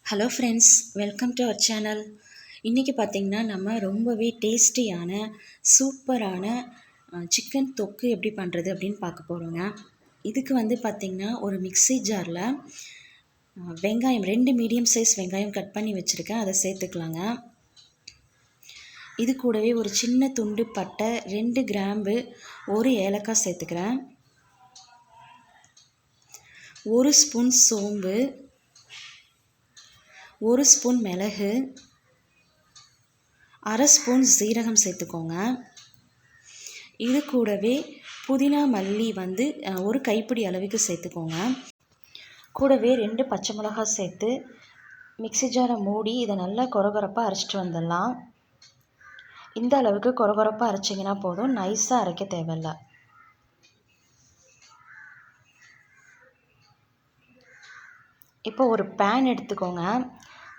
Hello friends, welcome to our channel. இன்றைக்கி பார்த்திங்கன்னா நம்ம ரொம்பவே டேஸ்டியான சூப்பரான சிக்கன் தொக்கு எப்படி பண்ணுறது அப்படின்னு பார்க்க போகிறோங்க. இதுக்கு பார்த்திங்கன்னா ஒரு மிக்ஸி ஜாரில் வெங்காயம் 2 மீடியம் சைஸ் வெங்காயம் கட் பண்ணி வச்சுருக்கேன், அதை சேர்த்துக்கலாங்க. இது கூடவே ஒரு சின்ன துண்டு பட்டை, 2 கிராம்பு, 1 ஏலக்காய் சேர்த்துக்கிறேன். 1 ஸ்பூன் சோம்பு, 1 ஸ்பூன் மிளகு, 1/2 ஸ்பூன் சீரகம் சேர்த்துக்கோங்க. இது கூடவே புதினா மல்லி 1 கைப்பிடி அளவுக்கு சேர்த்துக்கோங்க. கூடவே 2 பச்சை மிளகாய் சேர்த்து மிக்ஸி ஜாரை மூடி இதை நல்லா கொரகொரப்பாக அரைச்சிட்டு வந்துடலாம். இந்த அளவுக்கு கொரகொரப்பாக அரைச்சிங்கன்னா போதும், நைஸாக அரைக்க தேவையில்லை. இப்போ ஒரு பேன் எடுத்துக்கோங்க.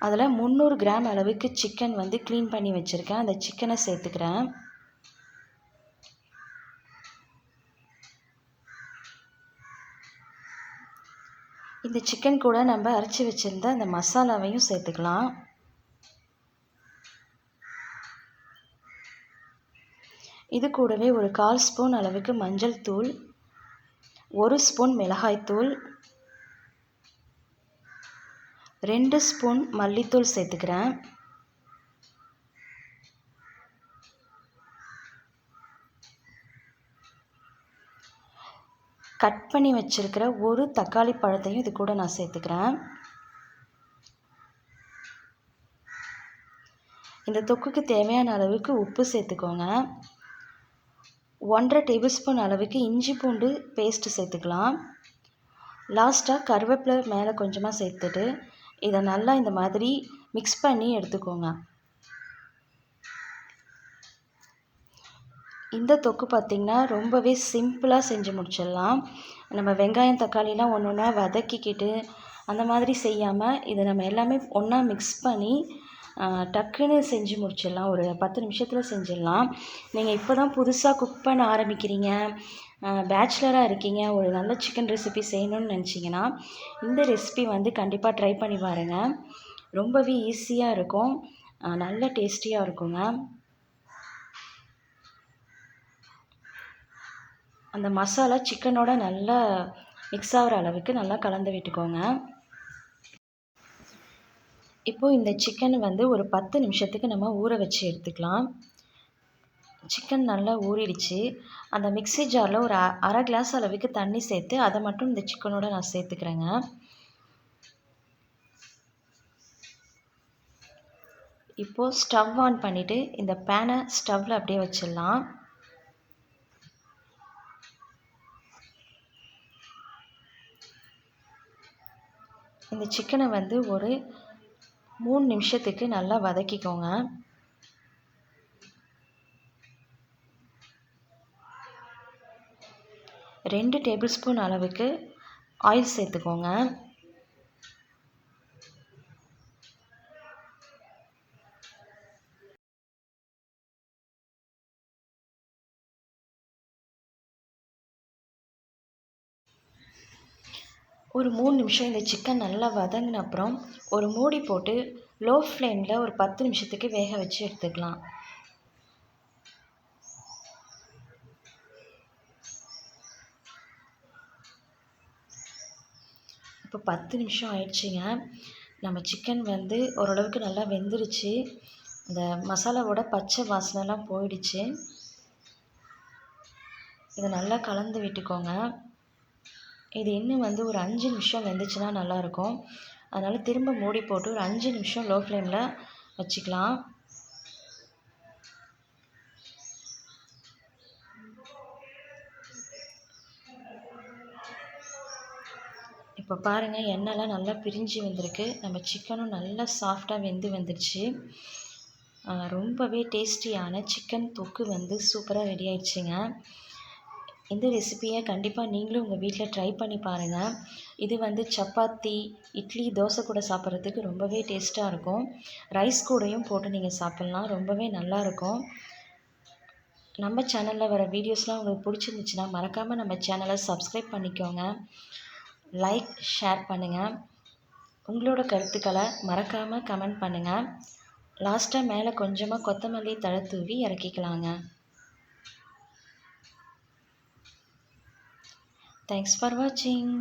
அதில் 300 கிராம் அளவுக்கு சிக்கன் க்ளீன் பண்ணி வச்சுருக்கேன். அந்த சிக்கனை சேர்த்துக்கிறேன். இந்த சிக்கன் கூட நம்ம அரைச்சி வச்சுருந்த அந்த மசாலாவையும் சேர்த்துக்கலாம். இது கூடவே ஒரு 1/4 ஸ்பூன் அளவுக்கு மஞ்சள் தூள், 1 ஸ்பூன் மிளகாய்த்தூள், 2 ஸ்பூன் மல்லித்தூள் சேர்த்துக்கிறேன். கட் பண்ணி வச்சுருக்கிற ஒரு தக்காளி பழத்தையும் இது கூட நான் சேர்த்துக்கிறேன். இந்த தொக்குக்கு தேவையான அளவுக்கு உப்பு சேர்த்துக்கோங்க. 1½ டேபிள் ஸ்பூன் அளவுக்கு இஞ்சி பூண்டு பேஸ்ட்டு சேர்த்துக்கலாம். லாஸ்ட்டாக கருவேப்பிலை மேலே கொஞ்சமாக சேர்த்துட்டு இதை நல்லா இந்த மாதிரி மிக்ஸ் பண்ணி எடுத்துக்கோங்க. இந்த தொக்கு பார்த்திங்கன்னா ரொம்பவே சிம்பிளாக செஞ்சு முடிச்சிடலாம். நம்ம வெங்காயம் தக்காளிலாம் ஒன்று ஒன்றா வதக்கிக்கிட்டு அந்த மாதிரி செய்யாமல் இதை நம்ம எல்லாமே ஒன்றா மிக்ஸ் பண்ணி டக்குன்னு செஞ்சு முடிச்சிடலாம். ஒரு 10 நிமிஷத்தில் செஞ்சிடலாம். நீங்கள் இப்போ தான் புதுசாக குக் பண்ண ஆரம்பிக்கிறீங்க, பேச்சுலராக இருக்கீங்க, ஒரு நல்ல சிக்கன் ரெசிபி செய்யணும்னு நினச்சிங்கன்னா இந்த ரெசிபி கண்டிப்பாக ட்ரை பண்ணி பாருங்கள். ரொம்பவே ஈஸியாக இருக்கும், நல்ல டேஸ்டியாக இருக்குங்க. அந்த மசாலா சிக்கனோட நல்லா மிக்ஸ் ஆகிற அளவுக்கு நல்லா கலந்து விட்டுக்கோங்க. இப்போது இந்த சிக்கன் ஒரு 10 நிமிஷத்துக்கு நம்ம ஊற வச்சு எடுத்துக்கலாம். சிக்கன் நல்லா ஊறிடுச்சு. அந்த மிக்ஸி ஜாரில் ஒரு 1/2 கிளாஸ் அளவுக்கு தண்ணி சேர்த்து அதை மட்டும் இந்த சிக்கனோட நான் சேர்த்துக்கிறேங்க. இப்போது ஸ்டவ் ஆன் பண்ணிவிட்டு இந்த பேனை ஸ்டவ்வில் அப்படியே வச்சிடலாம். இந்த சிக்கனை ஒரு 3 நிமிஷத்துக்கு நல்லா வதக்கிக்கோங்க. ரெண்டு டேபிள் ஸ்பூன் அளவுக்கு ஆயில் சேர்த்துக்கோங்க. ஒரு 3 நிமிஷம் இந்த சிக்கன் நல்லா வதங்கின அப்புறம் ஒரு மூடி போட்டு லோ ஃப்ளேமில் ஒரு 10 நிமிஷத்துக்கு வேக வச்சு எடுத்துக்கலாம். இப்போ 10 நிமிஷம் ஆயிடுச்சுங்க. நம்ம சிக்கன் ஓரளவுக்கு நல்லா வெந்துருச்சு. இந்த மசாலாவோட பச்சை வாசனைலாம் போயிடுச்சு. இதை நல்லா கலந்து விட்டுக்கோங்க. இது இன்னும் ஒரு 5 நிமிஷம் வெந்துச்சுன்னா நல்லாயிருக்கும். அதனால் திரும்ப மூடி போட்டு ஒரு 5 நிமிஷம் லோ ஃப்ளேமில் வச்சுக்கலாம். இப்போ பாருங்கள், எண்ணெய்லாம் நல்லா பிரிஞ்சு வந்திருக்கு. நம்ம சிக்கனும் நல்லா சாஃப்டாக வந்துடுச்சு. ரொம்பவே டேஸ்டியான சிக்கன் தொக்கு சூப்பராக ரெடி ஆயிடுச்சுங்க. இந்த ரெசிபியை கண்டிப்பாக நீங்களும் உங்கள் வீட்டில் ட்ரை பண்ணி பாருங்கள். இது சப்பாத்தி, இட்லி, தோசை கூட சாப்பிட்றதுக்கு ரொம்பவே டேஸ்ட்டாக இருக்கும். ரைஸ் கூடயும் போட்டு நீங்கள் சாப்பிட்லாம், ரொம்பவே நல்லாயிருக்கும். நம்ம சேனலில் வர வீடியோஸ்லாம் உங்களுக்கு பிடிச்சிருந்துச்சுன்னா மறக்காமல் நம்ம சேனலை சப்ஸ்கிரைப் பண்ணிக்கோங்க. லைக், ஷேர் பண்ணுங்கள். உங்களோட கருத்துக்களை மறக்காமல் கமெண்ட் பண்ணுங்கள். லாஸ்ட்டாக மேலே கொஞ்சமாக கொத்தமல்லி தழை தூவி இறக்கிக்கலாங்க. தேங்க்ஸ் ஃபார் வாட்சிங்.